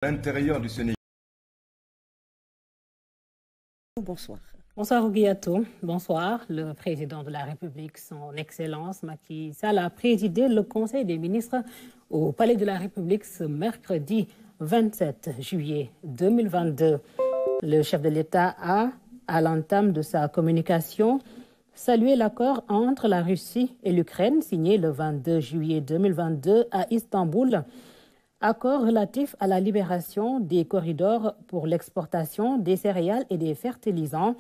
L'intérieur du Sénégal. Bonsoir. Bonsoir Ougiato. Bonsoir. Le président de la République, son Excellence Macky Sall, a présidé le Conseil des ministres au Palais de la République ce mercredi 27 juillet 2022. Le chef de l'État a, à l'entame de sa communication, salué l'accord entre la Russie et l'Ukraine signé le 22 juillet 2022 à Istanbul. Accord relatif à la libération des corridors pour l'exportation des céréales et des fertilisants,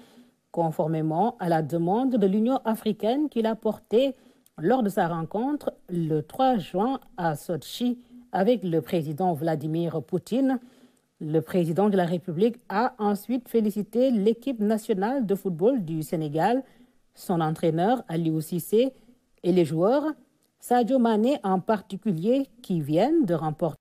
conformément à la demande de l'Union africaine qu'il a portée lors de sa rencontre le 3 juin à Sotchi avec le président Vladimir Poutine. Le président de la République a ensuite félicité l'équipe nationale de football du Sénégal, son entraîneur Aliou Cissé et les joueurs, Sadio Mané en particulier, qui viennent de remporter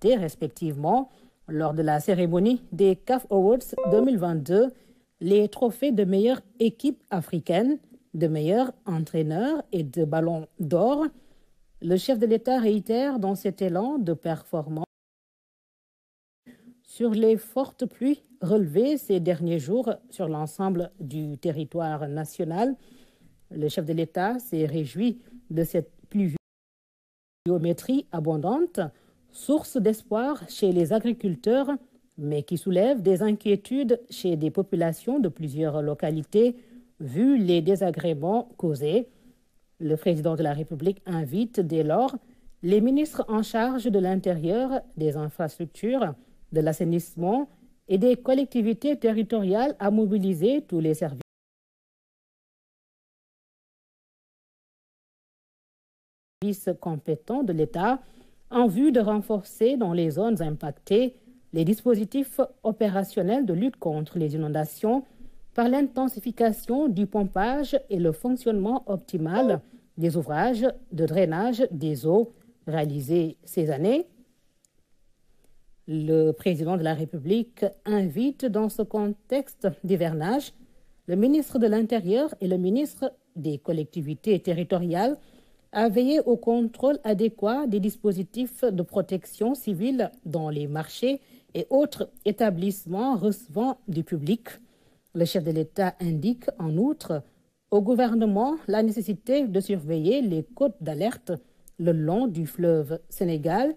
respectivement lors de la cérémonie des CAF Awards 2022 les trophées de meilleure équipe africaine, de meilleur entraîneur et de ballon d'or. Le chef de l'État réitère dans cet élan de performance sur les fortes pluies relevées ces derniers jours sur l'ensemble du territoire national. Le chef de l'État s'est réjoui de cette pluviométrie abondante, source d'espoir chez les agriculteurs, mais qui soulève des inquiétudes chez des populations de plusieurs localités, vu les désagréments causés. Le président de la République invite dès lors les ministres en charge de l'Intérieur, des infrastructures, de l'assainissement et des collectivités territoriales à mobiliser tous les services compétents de l'État en vue de renforcer dans les zones impactées les dispositifs opérationnels de lutte contre les inondations par l'intensification du pompage et le fonctionnement optimal des ouvrages de drainage des eaux réalisés ces années. Le président de la République invite dans ce contexte d'hivernage le ministre de l'Intérieur et le ministre des collectivités territoriales à veiller au contrôle adéquat des dispositifs de protection civile dans les marchés et autres établissements recevant du public. Le chef de l'État indique en outre au gouvernement la nécessité de surveiller les côtes d'alerte le long du fleuve Sénégal.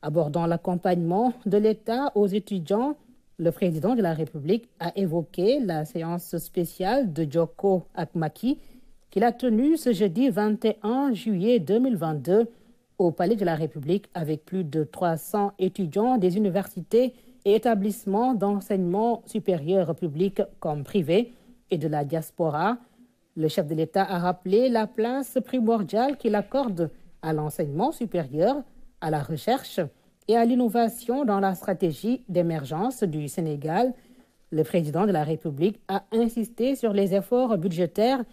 Abordant l'accompagnement de l'État aux étudiants, le président de la République a évoqué la séance spéciale de Djoko Akmaki qu'il a tenue ce jeudi 21 juillet 2022 au Palais de la République avec plus de 300 étudiants des universités et établissements d'enseignement supérieur public comme privé et de la diaspora. Le chef de l'État a rappelé la place primordiale qu'il accorde à l'enseignement supérieur, à la recherche et à l'innovation dans la stratégie d'émergence du Sénégal. Le président de la République a insisté sur les efforts budgétaires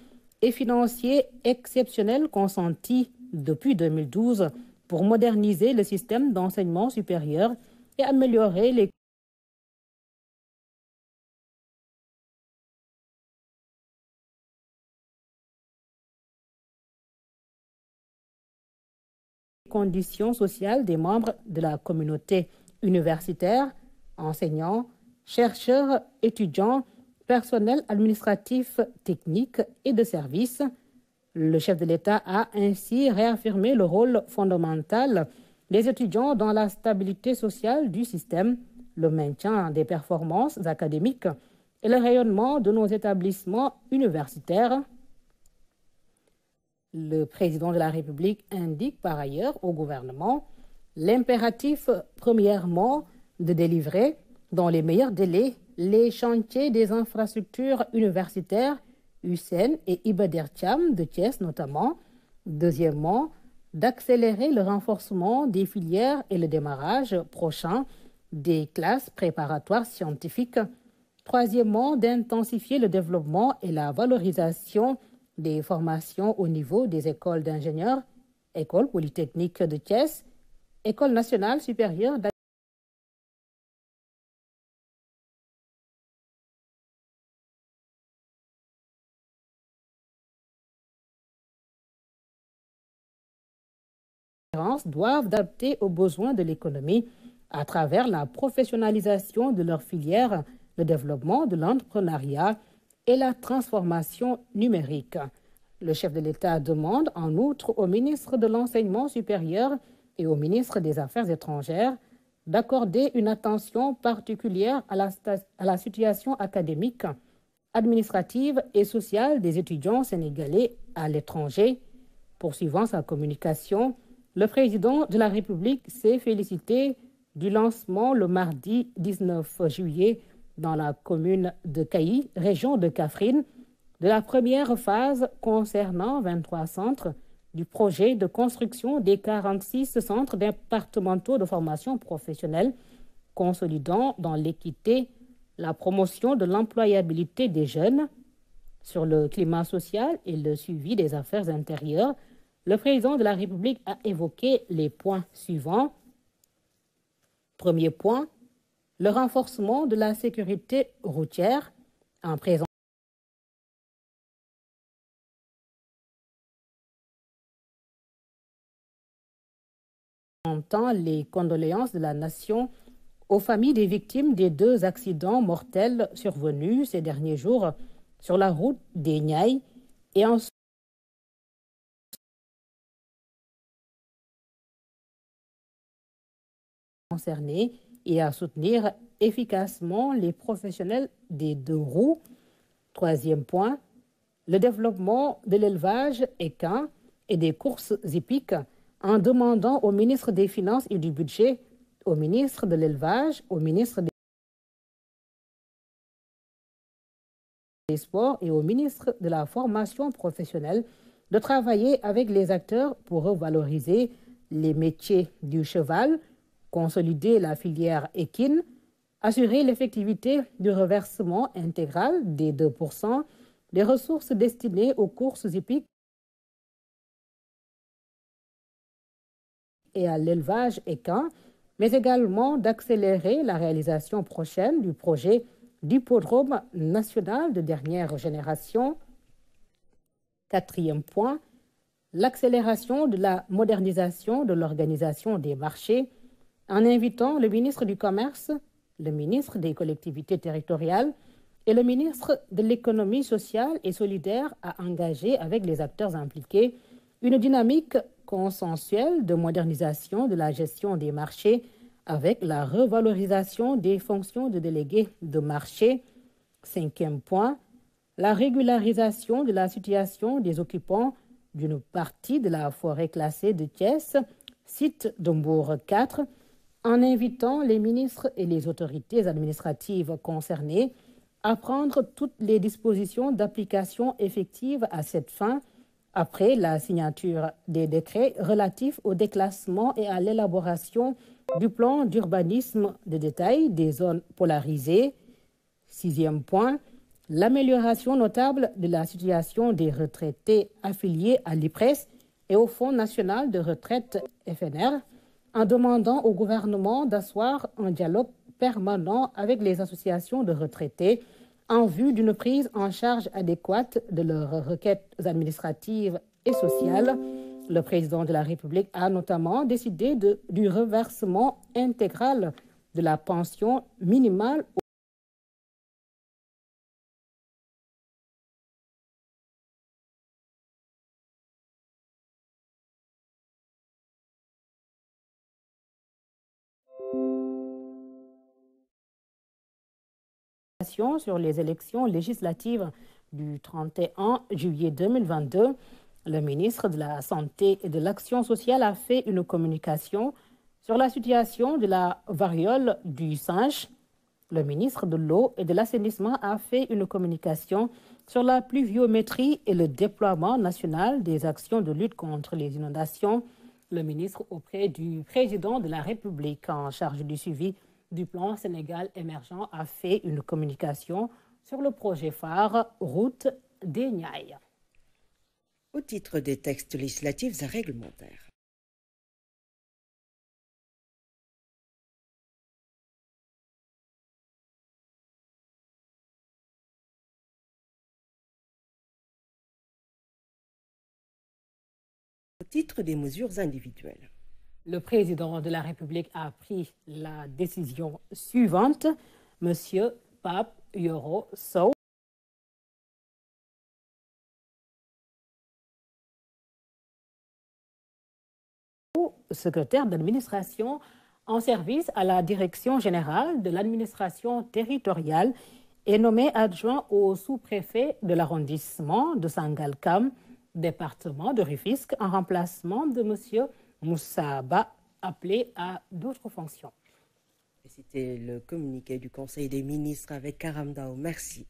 et financiers exceptionnels consentis depuis 2012 pour moderniser le système d'enseignement supérieur et améliorer les conditions sociales des membres de la communauté universitaire, enseignants, chercheurs, étudiants, personnel administratif, technique et de service. Le chef de l'État a ainsi réaffirmé le rôle fondamental des étudiants dans la stabilité sociale du système, le maintien des performances académiques et le rayonnement de nos établissements universitaires. Le président de la République indique par ailleurs au gouvernement l'impératif, premièrement, de délivrer dans les meilleurs délais les chantiers des infrastructures universitaires USEN et Iba Der Thiam de Thiès notamment. Deuxièmement, d'accélérer le renforcement des filières et le démarrage prochain des classes préparatoires scientifiques. Troisièmement, d'intensifier le développement et la valorisation des formations au niveau des écoles d'ingénieurs, École polytechnique de Thiès, École nationale supérieure référence doivent adapter aux besoins de l'économie à travers la professionnalisation de leurs filières, le développement de l'entrepreneuriat et la transformation numérique. Le chef de l'État demande en outre au ministre de l'Enseignement supérieur et au ministre des Affaires étrangères d'accorder une attention particulière à la situation académique, administrative et sociale des étudiants sénégalais à l'étranger. Poursuivant sa communication, le président de la République s'est félicité du lancement le mardi 19 juillet dans la commune de Kayi, région de Kaffrine, de la première phase concernant 23 centres du projet de construction des 46 centres départementaux de formation professionnelle, consolidant dans l'équité la promotion de l'employabilité des jeunes. Sur le climat social et le suivi des affaires intérieures, le président de la République a évoqué les points suivants. Premier point, le renforcement de la sécurité routière en présentant les condoléances de la nation aux familles des victimes des 2 accidents mortels survenus ces derniers jours sur la route des Niayes et en concernés et à soutenir efficacement les professionnels des 2 roues. Troisième point, le développement de l'élevage équin et des courses hippiques en demandant au ministre des Finances et du Budget, au ministre de l'Élevage, au ministre des Sports et au ministre de la Formation professionnelle de travailler avec les acteurs pour revaloriser les métiers du cheval, consolider la filière équine, assurer l'effectivité du reversement intégral des 2% des ressources destinées aux courses hippiques et à l'élevage équin, mais également d'accélérer la réalisation prochaine du projet d'hippodrome national de dernière génération. Quatrième point, l'accélération de la modernisation de l'organisation des marchés en invitant le ministre du Commerce, le ministre des collectivités territoriales et le ministre de l'économie sociale et solidaire à engager avec les acteurs impliqués une dynamique consensuelle de modernisation de la gestion des marchés avec la revalorisation des fonctions de délégués de marché. Cinquième point, la régularisation de la situation des occupants d'une partie de la forêt classée de Thiès, site de Mbour 4, en invitant les ministres et les autorités administratives concernées à prendre toutes les dispositions d'application effectives à cette fin, après la signature des décrets relatifs au déclassement et à l'élaboration du plan d'urbanisme de détail des zones polarisées. Sixième point, l'amélioration notable de la situation des retraités affiliés à l'IPRES et au Fonds national de retraite FNR, en demandant au gouvernement d'asseoir un dialogue permanent avec les associations de retraités en vue d'une prise en charge adéquate de leurs requêtes administratives et sociales. Le président de la République a notamment décidé du reversement intégral de la pension minimale sur les élections législatives du 31 juillet 2022. Le ministre de la Santé et de l'Action sociale a fait une communication sur la situation de la variole du singe. Le ministre de l'Eau et de l'Assainissement a fait une communication sur la pluviométrie et le déploiement national des actions de lutte contre les inondations. Le ministre auprès du président de la République en charge du suivi du plan Sénégal émergent a fait une communication sur le projet phare Route des Niayes. Au titre des textes législatifs et réglementaires. Au titre des mesures individuelles. Le président de la République a pris la décision suivante. Monsieur Pape Yoro Sow, secrétaire d'administration en service à la Direction générale de l'administration territoriale, est nommé adjoint au sous-préfet de l'arrondissement de Sangalkam, département de Rufisque, en remplacement de M. Moussa Ba, appelé à d'autres fonctions. C'était le communiqué du Conseil des ministres avec Karam Dao. Merci.